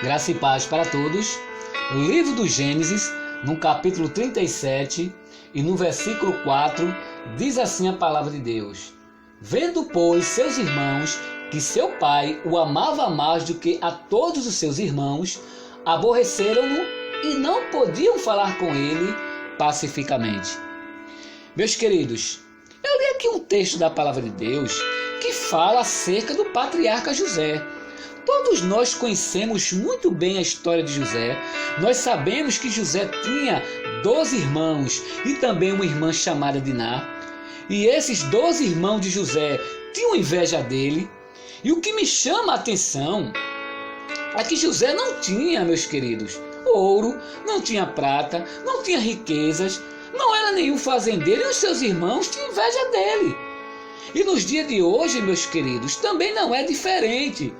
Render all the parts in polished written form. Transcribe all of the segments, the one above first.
Graça e paz para todos. Livro do Gênesis, no capítulo 37 e no versículo 4, diz assim a palavra de Deus: Vendo, pois, seus irmãos que seu pai o amava mais do que a todos os seus irmãos, aborreceram-no e não podiam falar com ele pacificamente. Meus queridos, eu li aqui um texto da palavra de Deus que fala acerca do patriarca José. Todos nós conhecemos muito bem a história de José. Nós sabemos que José tinha 12 irmãos e também uma irmã chamada Diná. E esses 12 irmãos de José tinham inveja dele. E o que me chama a atenção é que José não tinha, meus queridos, ouro, não tinha prata, não tinha riquezas, não era nenhum fazendeiro e os seus irmãos tinham inveja dele. E nos dias de hoje, meus queridos, também não é diferente.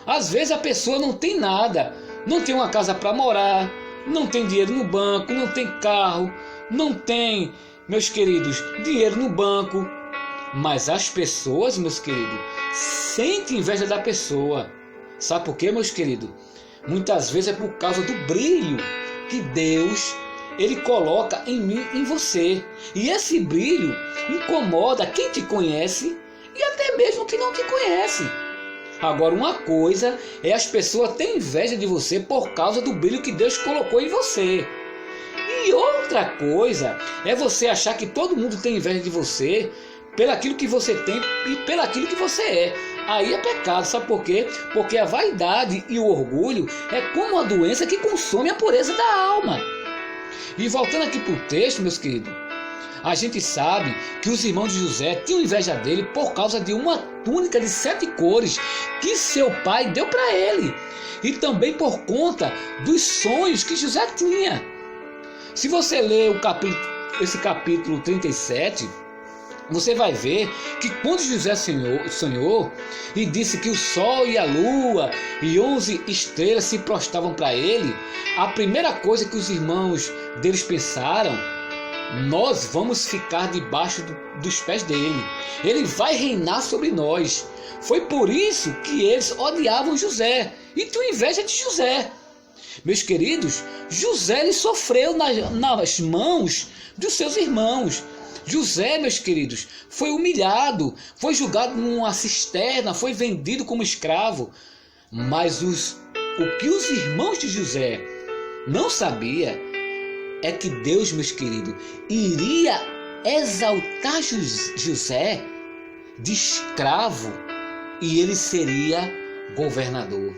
Às vezes a pessoa não tem nada, não tem uma casa para morar, não tem dinheiro no banco, não tem carro, não tem, meus queridos, dinheiro no banco. Mas as pessoas, meus queridos, sentem inveja da pessoa. Sabe por quê, meus queridos? Muitas vezes é por causa do brilho que Deus, Ele coloca em mim, em você. E esse brilho incomoda quem te conhece e até mesmo quem não te conhece. Agora, uma coisa é as pessoas terem inveja de você por causa do brilho que Deus colocou em você. E outra coisa é você achar que todo mundo tem inveja de você pelaquilo que você tem e pelaquilo que você é. Aí é pecado, sabe por quê? Porque a vaidade e o orgulho é como uma doença que consome a pureza da alma. E voltando aqui para o texto, meus queridos, a gente sabe que os irmãos de José tinham inveja dele por causa de uma túnica de 7 cores que seu pai deu para ele. E também por conta dos sonhos que José tinha. Se você ler esse capítulo 37, você vai ver que quando José sonhou e disse que o sol e a lua e 11 estrelas se prostravam para ele, a primeira coisa que os irmãos deles pensaram: nós vamos ficar debaixo dos pés dele. Ele vai reinar sobre nós. Foi por isso que eles odiavam José e tinham inveja de José. Meus queridos, José ele sofreu nas mãos dos seus irmãos. José, meus queridos, foi humilhado, foi jogado numa cisterna, foi vendido como escravo. Mas o que os irmãos de José não sabiam é que Deus, meus queridos, iria exaltar José de escravo e ele seria governador.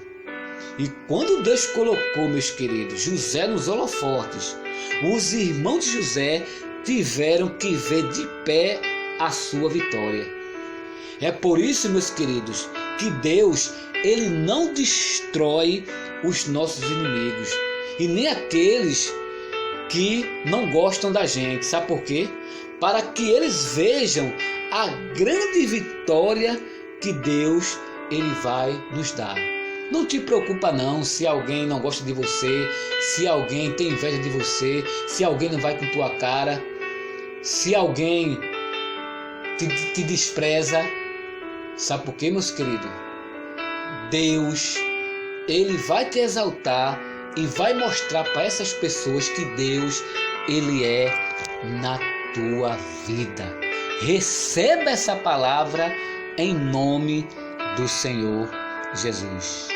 E quando Deus colocou, meus queridos, José nos holofotes, os irmãos de José tiveram que ver de pé a sua vitória. É por isso, meus queridos, que Deus, Ele não destrói os nossos inimigos e nem aqueles que não gostam da gente. Sabe por quê? Para que eles vejam a grande vitória que Deus Ele vai nos dar. Não te preocupa não se alguém não gosta de você, se alguém tem inveja de você, se alguém não vai com tua cara, se alguém te despreza. Sabe por quê, meus queridos? Deus, Ele vai te exaltar e vai mostrar para essas pessoas que Deus, Ele é na tua vida. Receba essa palavra em nome do Senhor Jesus.